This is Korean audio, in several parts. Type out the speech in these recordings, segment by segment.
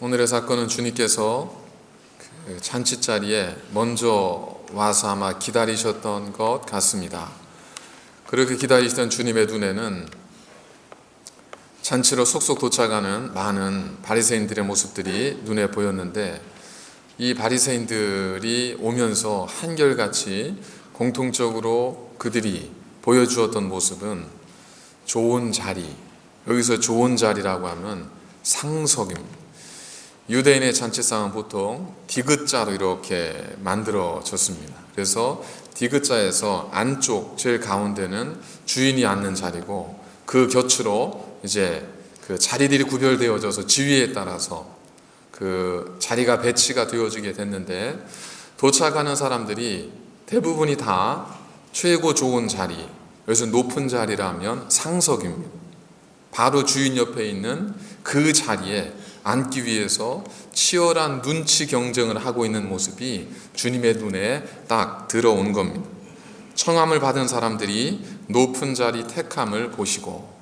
오늘의 사건은 주님께서 그 잔치 자리에 먼저 와서 아마 기다리셨던 것 같습니다. 그렇게 기다리시던 주님의 눈에는 잔치로 속속 도착하는 많은 바리새인들의 모습들이 눈에 보였는데, 이 바리새인들이 오면서 한결같이 공통적으로 그들이 보여주었던 모습은 좋은 자리, 여기서 좋은 자리라고 하면 상석입니다. 유대인의 잔치상은 보통 디귿자로 이렇게 만들어졌습니다. 그래서 디귿자에서 안쪽 제일 가운데는 주인이 앉는 자리고, 그 곁으로 이제 그 자리들이 구별되어져서 지위에 따라서 그 자리가 배치가 되어지게 됐는데, 도착하는 사람들이 대부분이 다 최고 좋은 자리, 여기서 높은 자리라면 상석입니다. 바로 주인 옆에 있는 그 자리에 앉기 위해서 치열한 눈치 경쟁을 하고 있는 모습이 주님의 눈에 딱 들어온 겁니다. 청함을 받은 사람들이 높은 자리 택함을 보시고,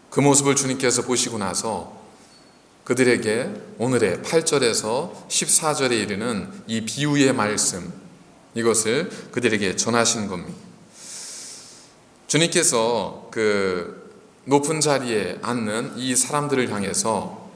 그 모습을 주님께서 보시고 나서 그들에게 오늘의 8절에서 14절에 이르는 이 비유의 말씀, 이것을 그들에게 전하신 겁니다. 주님께서 그 높은 자리에 앉는 이 사람들을 향해서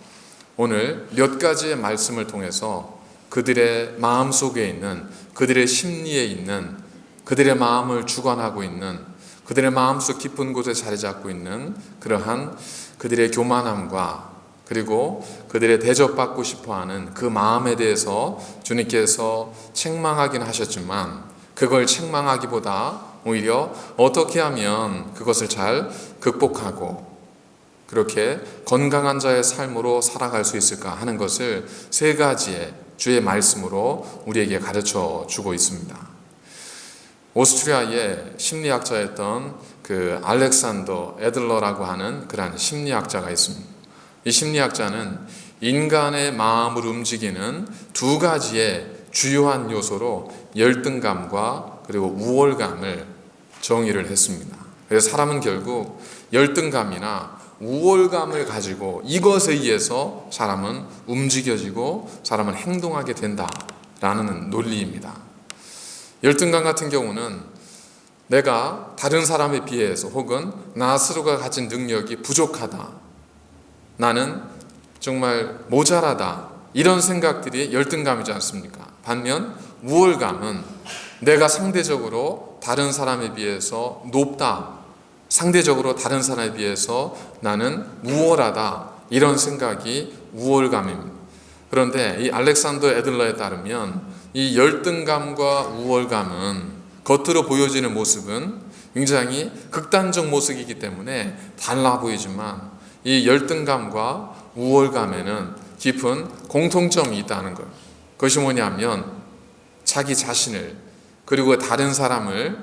오늘 몇 가지의 말씀을 통해서 그들의 마음 속에 있는, 그들의 심리에 있는, 그들의 마음을 주관하고 있는, 그들의 마음속 깊은 곳에 자리 잡고 있는 그러한 그들의 교만함과, 그리고 그들의 대접받고 싶어하는 그 마음에 대해서 주님께서 책망하긴 하셨지만, 그걸 책망하기보다 오히려 어떻게 하면 그것을 잘 극복하고 그렇게 건강한 자의 삶으로 살아갈 수 있을까 하는 것을 세 가지의 주의 말씀으로 우리에게 가르쳐 주고 있습니다. 오스트리아의 심리학자였던 그 알렉산더 애들러라고 하는 그러한 심리학자가 있습니다. 이 심리학자는 인간의 마음을 움직이는 두 가지의 주요한 요소로 열등감과 그리고 우월감을 정의를 했습니다. 그래서 사람은 결국 열등감이나 우월감을 가지고 이것에 의해서 사람은 움직여지고 사람은 행동하게 된다라는 논리입니다. 열등감 같은 경우는 내가 다른 사람에 비해서 혹은 나 스스로가 가진 능력이 부족하다, 나는 정말 모자라다, 이런 생각들이 열등감이지 않습니까? 반면 우월감은 내가 상대적으로 다른 사람에 비해서 높다, 상대적으로 다른 사람에 비해서 나는 우월하다, 이런 생각이 우월감입니다. 그런데 이 알렉산더 애들러에 따르면 이 열등감과 우월감은 겉으로 보여지는 모습은 굉장히 극단적 모습이기 때문에 달라 보이지만, 이 열등감과 우월감에는 깊은 공통점이 있다는 것. 그것이 뭐냐면 자기 자신을, 그리고 다른 사람을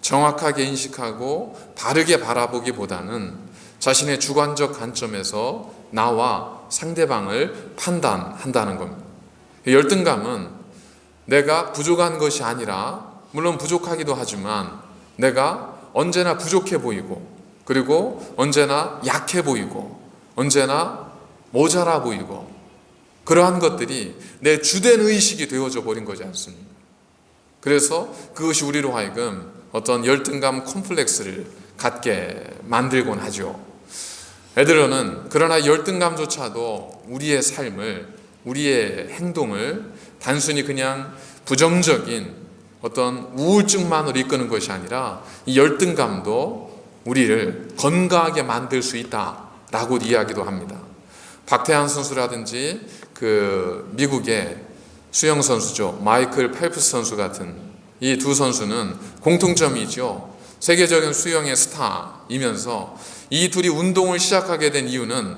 정확하게 인식하고 바르게 바라보기보다는 자신의 주관적 관점에서 나와 상대방을 판단한다는 겁니다. 열등감은 내가 부족한 것이 아니라, 물론 부족하기도 하지만 내가 언제나 부족해 보이고, 그리고 언제나 약해 보이고, 언제나 모자라 보이고, 그러한 것들이 내 주된 의식이 되어져 버린 거지 않습니까? 그래서 그것이 우리로 하여금 어떤 열등감 콤플렉스를 갖게 만들곤 하죠. 애들은 그러나 열등감조차도 우리의 삶을, 우리의 행동을 단순히 그냥 부정적인 어떤 우울증만으로 이끄는 것이 아니라, 이 열등감도 우리를 건강하게 만들 수 있다라고 이야기도 합니다. 박태환 선수라든지 그 미국의 수영 선수죠, 마이클 펠프스 선수 같은 이 두 선수는 공통점이죠. 세계적인 수영의 스타이면서 이 둘이 운동을 시작하게 된 이유는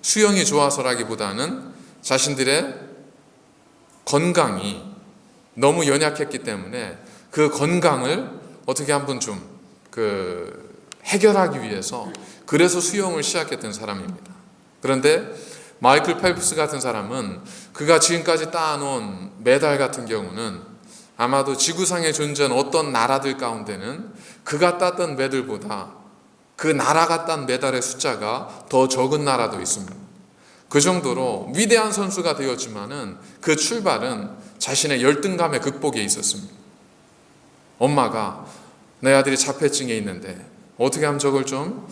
수영이 좋아서라기보다는 자신들의 건강이 너무 연약했기 때문에 그 건강을 어떻게 한번 좀 해결하기 위해서, 그래서 수영을 시작했던 사람입니다. 그런데 마이클 펠프스 같은 사람은 그가 지금까지 따놓은 메달 같은 경우는 아마도 지구상에 존재하는 어떤 나라들 가운데는 그가 땄던 메달보다 그 나라가 딴 메달의 숫자가 더 적은 나라도 있습니다. 그 정도로 위대한 선수가 되었지만은 그 출발은 자신의 열등감의 극복에 있었습니다. 엄마가 내 아들이 자폐증에 있는데 어떻게 하면 저걸 좀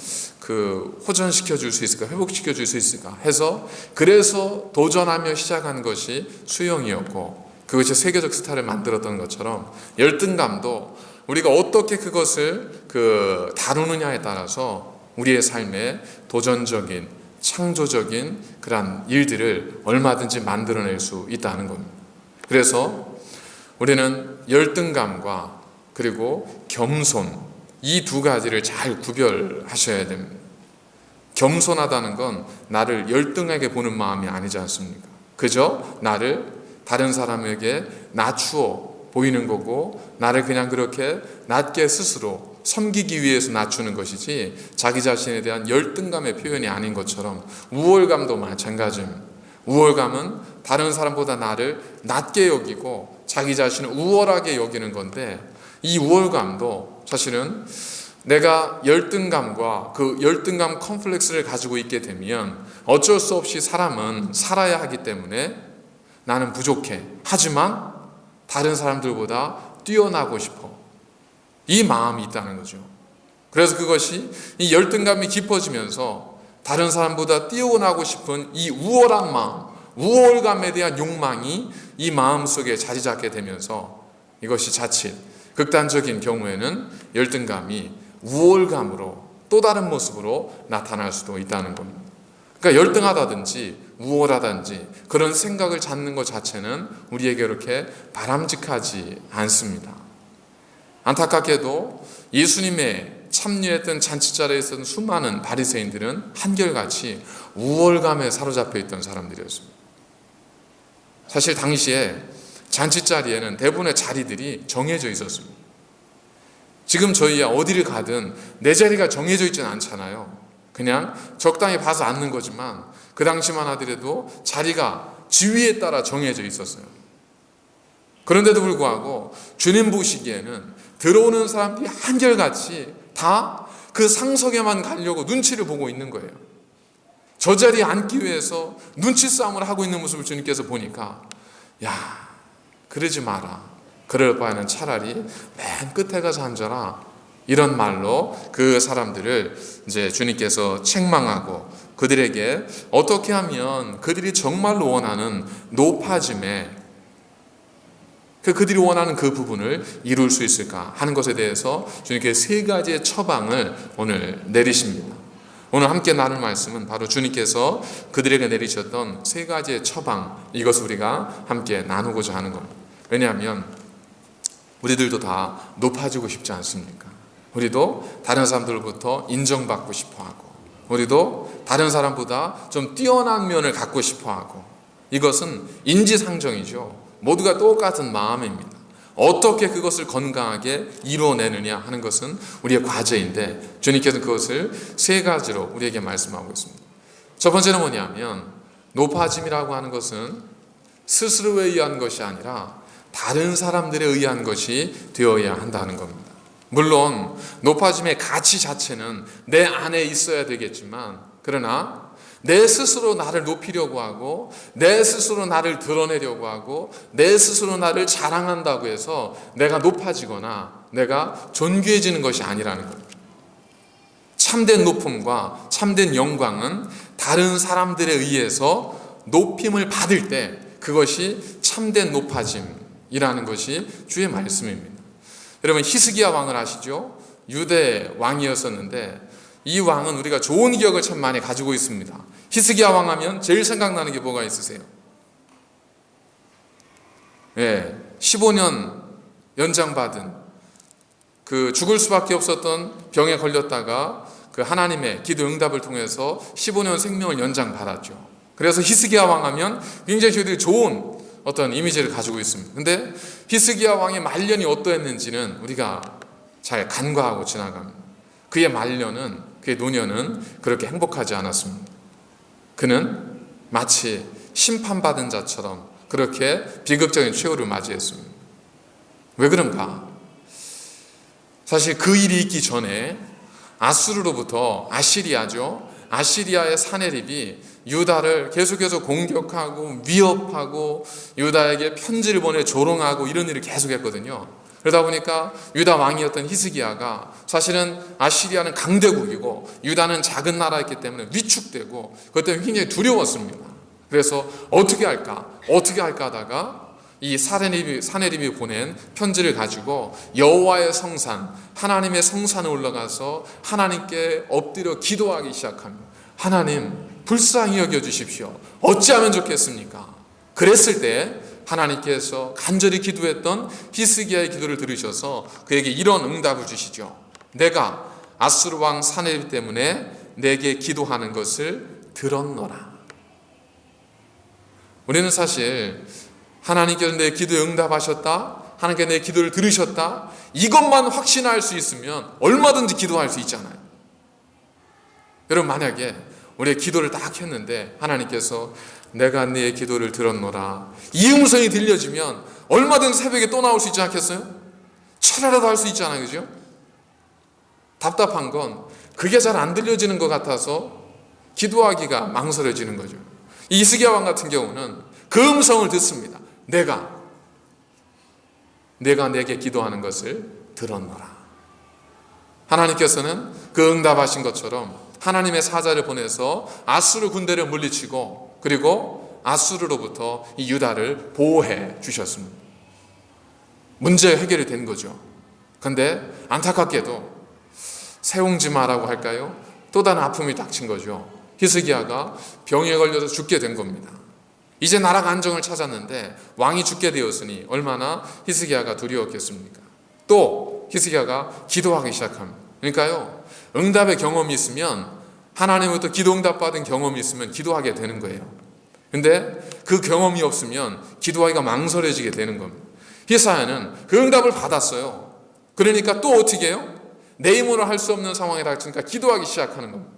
호전시켜 줄 수 있을까, 회복시켜 줄 수 있을까 해서 그래서 도전하며 시작한 것이 수영이었고, 그것이 세계적 스타를 만들었던 것처럼 열등감도 우리가 어떻게 그것을 다루느냐에 따라서 우리의 삶에 도전적인, 창조적인 그러한 일들을 얼마든지 만들어낼 수 있다는 겁니다. 그래서 우리는 열등감과 그리고 겸손, 이 두 가지를 잘 구별하셔야 됩니다. 겸손하다는 건 나를 열등하게 보는 마음이 아니지 않습니까? 그저 나를 다른 사람에게 낮추어 보이는 거고, 나를 그냥 그렇게 낮게 스스로 섬기기 위해서 낮추는 것이지 자기 자신에 대한 열등감의 표현이 아닌 것처럼 우월감도 마찬가지입니다. 우월감은 다른 사람보다 나를 낮게 여기고 자기 자신을 우월하게 여기는 건데, 이 우월감도 사실은 내가 열등감과 그 열등감 컴플렉스를 가지고 있게 되면 어쩔 수 없이 사람은 살아야 하기 때문에 나는 부족해, 하지만 다른 사람들보다 뛰어나고 싶어, 이 마음이 있다는 거죠. 그래서 그것이 이 열등감이 깊어지면서 다른 사람보다 뛰어나고 싶은 이 우월한 마음, 우월감에 대한 욕망이 이 마음 속에 자리 잡게 되면서 이것이 자칫 극단적인 경우에는 열등감이 우월감으로 또 다른 모습으로 나타날 수도 있다는 겁니다. 그러니까 열등하다든지 우월하다든지 그런 생각을 갖는 것 자체는 우리에게 그렇게 바람직하지 않습니다. 안타깝게도 예수님의 참여했던 잔치자리에 있었던 수많은 바리새인들은 한결같이 우월감에 사로잡혀 있던 사람들이었습니다. 사실 당시에 잔치자리에는 대부분의 자리들이 정해져 있었습니다. 지금 저희야 어디를 가든 내 자리가 정해져 있지는 않잖아요. 그냥 적당히 봐서 앉는 거지만 그 당시만 하더라도 자리가 지위에 따라 정해져 있었어요. 그런데도 불구하고 주님 보시기에는 들어오는 사람들이 한결같이 다 그 상석에만 가려고 눈치를 보고 있는 거예요. 저 자리에 앉기 위해서 눈치 싸움을 하고 있는 모습을 주님께서 보니까, 야, 그러지 마라. 그럴 바에는 차라리 맨 끝에 가서 앉아라. 이런 말로 그 사람들을 이제 주님께서 책망하고 그들에게 어떻게 하면 그들이 정말로 원하는 높아짐에 그들이 원하는 그 부분을 이룰 수 있을까 하는 것에 대해서 주님께서 세 가지의 처방을 오늘 내리십니다. 오늘 함께 나눌 말씀은 바로 주님께서 그들에게 내리셨던 세 가지의 처방, 이것을 우리가 함께 나누고자 하는 겁니다. 왜냐하면 우리들도 다 높아지고 싶지 않습니까? 우리도 다른 사람들로부터 인정받고 싶어하고, 우리도 다른 사람보다 좀 뛰어난 면을 갖고 싶어하고, 이것은 인지상정이죠. 모두가 똑같은 마음입니다. 어떻게 그것을 건강하게 이루어내느냐 하는 것은 우리의 과제인데, 주님께서는 그것을 세 가지로 우리에게 말씀하고 있습니다. 첫 번째는 뭐냐면, 높아짐이라고 하는 것은 스스로에 의한 것이 아니라 다른 사람들에 의한 것이 되어야 한다는 겁니다. 물론 높아짐의 가치 자체는 내 안에 있어야 되겠지만, 그러나 내 스스로 나를 높이려고 하고 내 스스로 나를 드러내려고 하고 내 스스로 나를 자랑한다고 해서 내가 높아지거나 내가 존귀해지는 것이 아니라는 겁니다. 참된 높음과 참된 영광은 다른 사람들에 의해서 높임을 받을 때 그것이 참된 높아짐이라는 것이 주의 말씀입니다. 여러분, 히스기야 왕을 아시죠? 유대 왕이었었는데 이 왕은 우리가 좋은 기억을 참 많이 가지고 있습니다. 히스기야 왕 하면 제일 생각나는 게 뭐가 있으세요? 15년 연장받은 그 죽을 수밖에 없었던 병에 걸렸다가 그 하나님의 기도 응답을 통해서 15년 생명을 연장받았죠. 그래서 히스기야 왕 하면 굉장히 저희들이 좋은 어떤 이미지를 가지고 있습니다. 근데 히스기야 왕의 말년이 어떠했는지는 우리가 잘 간과하고 지나갑니다. 그의 말년은, 그의 노년은 그렇게 행복하지 않았습니다. 그는 마치 심판받은 자처럼 그렇게 비극적인 최후를 맞이했습니다. 왜 그런가? 사실 그 일이 있기 전에 아수르로부터, 아시리아죠, 아시리아의 사내립이 유다를 계속해서 공격하고 위협하고 유다에게 편지를 보내 조롱하고 이런 일을 계속했거든요. 그러다 보니까 유다 왕이었던 히스기야가 사실은 아시리아는 강대국이고 유다는 작은 나라였기 때문에 위축되고 그것 때문에 굉장히 두려웠습니다. 그래서 어떻게 할까 하다가 이 사내립이 보낸 편지를 가지고 여호와의 성산, 하나님의 성산에 올라가서 하나님께 엎드려 기도하기 시작합니다. 하나님, 불쌍히 여겨주십시오. 어찌하면 좋겠습니까? 그랬을 때 하나님께서 간절히 기도했던 히스기야의 기도를 들으셔서 그에게 이런 응답을 주시죠. 내가 아수르 왕 사내립 때문에 내게 기도하는 것을 들었노라. 우리는 사실 하나님께서 내 기도에 응답하셨다, 하나님께서 내 기도를 들으셨다, 이것만 확신할 수 있으면 얼마든지 기도할 수 있잖아요. 여러분, 만약에 우리의 기도를 딱 했는데 하나님께서 내가 네 기도를 들었노라, 이 음성이 들려지면 얼마든 새벽에 또 나올 수 있지 않겠어요? 철야라도 할 수 있잖아요. 그죠? 답답한 건 그게 잘 안 들려지는 것 같아서 기도하기가 망설여지는 거죠. 이 히스기야 왕 같은 경우는 그 음성을 듣습니다. 내가 내게 기도하는 것을 들었노라. 하나님께서는 그 응답하신 것처럼 하나님의 사자를 보내서 아수르 군대를 물리치고 그리고 아수르로부터 이 유다를 보호해 주셨습니다. 문제 해결이 된 거죠. 그런데 안타깝게도 세옹지마라고 할까요? 또 다른 아픔이 닥친 거죠. 히스기야가 병에 걸려서 죽게 된 겁니다. 이제 나라가 안정을 찾았는데 왕이 죽게 되었으니 얼마나 히스기야가 두려웠겠습니까? 또 히스기야가 기도하기 시작합니다. 그러니까요, 응답의 경험이 있으면, 하나님으로부터 기도 응답 받은 경험이 있으면 기도하게 되는 거예요. 근데 그 경험이 없으면 기도하기가 망설여지게 되는 겁니다. 히스기야는 그 응답을 받았어요. 그러니까 또 어떻게 해요? 내 힘으로 할 수 없는 상황에 닥치니까 기도하기 시작하는 겁니다.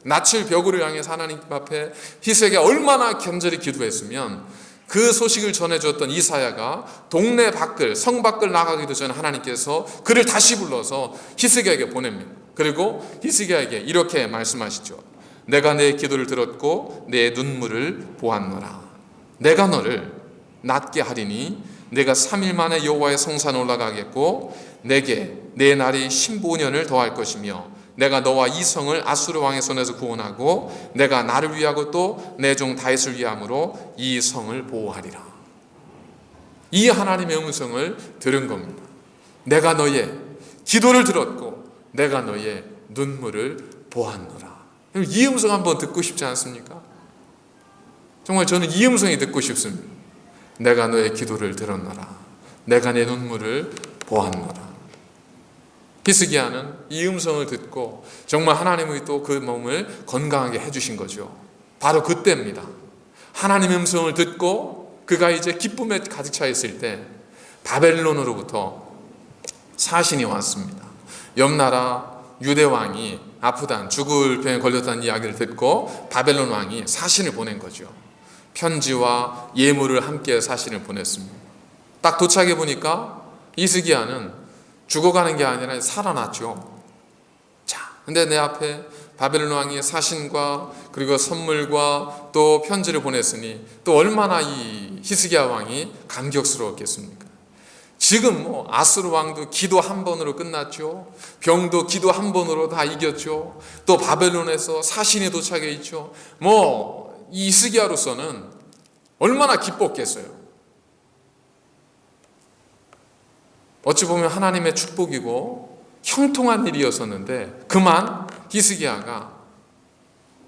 낯을 벽을 향해서 하나님 앞에 히스기야가 얼마나 간절히 기도했으면 그 소식을 전해줬던 이사야가 동네 밖을, 성 밖을 나가기도 전에 하나님께서 그를 다시 불러서 히스기야에게 보냅니다. 그리고 히스기야에게 이렇게 말씀하시죠. 내가 내 기도를 들었고 내 눈물을 보았노라. 내가 너를 낫게 하리니 내가 3일 만에 여호와의 성산에 올라가겠고 내게 내 날이 15년을 더할 것이며 내가 너와 이 성을 아수르 왕의 손에서 구원하고 내가 나를 위하고 또 내 종 다윗을 위함으로 이 성을 보호하리라. 이 하나님의 음성을 들은 겁니다. 내가 너의 기도를 들었고 내가 너의 눈물을 보았노라. 이 음성 한번 듣고 싶지 않습니까? 정말 저는 이 음성이 듣고 싶습니다. 내가 너의 기도를 들었노라. 내가 내 눈물을 보았노라. 히스기야는 이 음성을 듣고 정말 하나님이 또 그 몸을 건강하게 해주신 거죠. 바로 그때입니다. 하나님의 음성을 듣고 그가 이제 기쁨에 가득 차 있을 때 바벨론으로부터 사신이 왔습니다. 옆 나라 유대 왕이 아프단, 죽을 병에 걸렸다는 이야기를 듣고 바벨론 왕이 사신을 보낸 거죠. 편지와 예물을 함께 사신을 보냈습니다. 딱 도착해 보니까 히스기야는 죽어가는 게 아니라 살아났죠. 자, 근데 내 앞에 바벨론 왕이 사신과 그리고 선물과 또 편지를 보냈으니 또 얼마나 이 히스기야 왕이 감격스러웠겠습니까? 지금 아수르 왕도 기도 한 번으로 끝났죠. 병도 기도 한 번으로 다 이겼죠. 또 바벨론에서 사신이 도착해 있죠. 이 히스기야로서는 얼마나 기뻤겠어요. 어찌 보면 하나님의 축복이고 형통한 일이었었는데 그만 히스기야가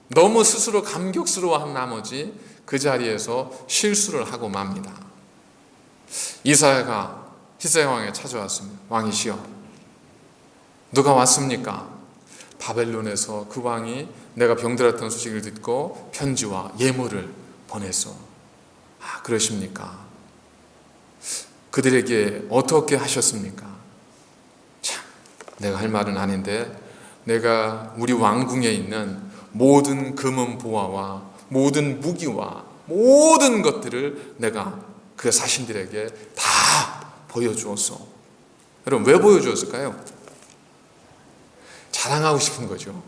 너무 스스로 감격스러워한 나머지 그 자리에서 실수를 하고 맙니다. 이사야가 히스기야 왕에게 찾아왔습니다. 왕이시여, 누가 왔습니까? 바벨론에서 그 왕이 내가 병들었던 소식을 듣고 편지와 예물을 보냈어. 아, 그러십니까? 그들에게 어떻게 하셨습니까? 참, 내가 할 말은 아닌데 내가 우리 왕궁에 있는 모든 금은 보화와 모든 무기와 모든 것들을 내가 그 사신들에게 다 보여주었어. 여러분, 왜 보여주었을까요? 자랑하고 싶은 거죠.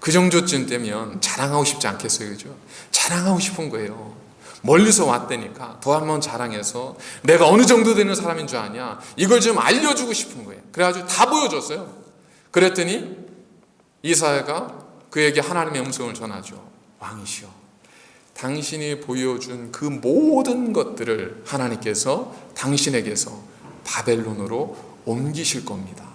그 정도쯤 되면 자랑하고 싶지 않겠어요? 그죠? 자랑하고 싶은 거예요. 멀리서 왔다니까 더 한번 자랑해서 내가 어느 정도 되는 사람인 줄 아냐? 이걸 좀 알려주고 싶은 거예요. 그래가지고 다 보여줬어요. 그랬더니 이사야가 그에게 하나님의 음성을 전하죠. 왕이시여, 당신이 보여준 그 모든 것들을 하나님께서 당신에게서 바벨론으로 옮기실 겁니다.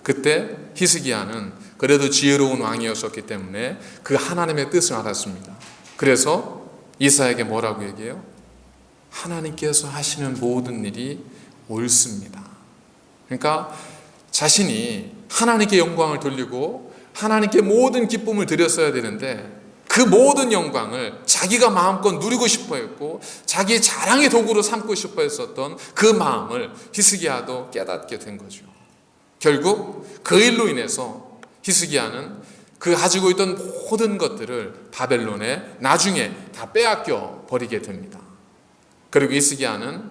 그때 히스기야는 그래도 지혜로운 왕이었었기 때문에 그 하나님의 뜻을 알았습니다. 그래서 이사야에게 뭐라고 얘기해요? 하나님께서 하시는 모든 일이 옳습니다. 그러니까 자신이 하나님께 영광을 돌리고 하나님께 모든 기쁨을 드렸어야 되는데 그 모든 영광을 자기가 마음껏 누리고 싶어 했고 자기의 자랑의 도구로 삼고 싶어 했었던 그 마음을 히스기야도 깨닫게 된 거죠. 결국 그 일로 인해서 히스기야는 그 가지고 있던 모든 것들을 바벨론에 나중에 다 빼앗겨 버리게 됩니다. 그리고 히스기야는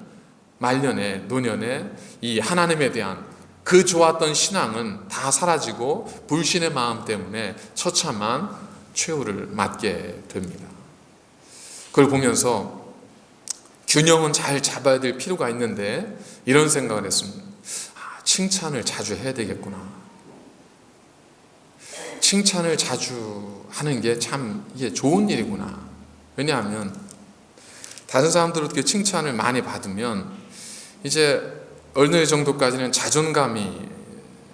말년에 노년에 이 하나님에 대한 그 좋았던 신앙은 다 사라지고 불신의 마음 때문에 처참한 최후를 맞게 됩니다. 그걸 보면서 균형은 잘 잡아야 될 필요가 있는데 이런 생각을 했습니다. 칭찬을 자주 해야 되겠구나. 칭찬을 자주 하는 게 참 이게 좋은 일이구나. 왜냐하면 다른 사람들 어떻게 칭찬을 많이 받으면 이제 어느 정도까지는 자존감이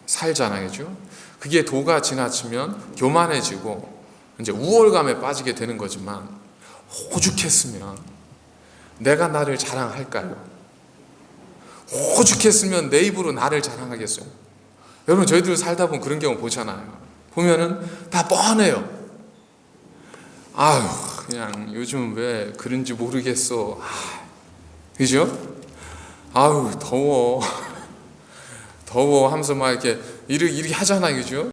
살잖아요. 그죠? 그게 도가 지나치면 교만해지고 이제 우월감에 빠지게 되는 거지만 오죽했으면 내가 나를 자랑할까요? 오죽했으면 내 입으로 나를 자랑하겠어요? 여러분 저희들 살다 보면 그런 경우 보잖아요. 보면은 다 뻔해요. 아유 그냥 요즘 왜 그런지 모르겠어. 그죠? 아유 더워 하면서 막 이렇게 하잖아요. 그죠?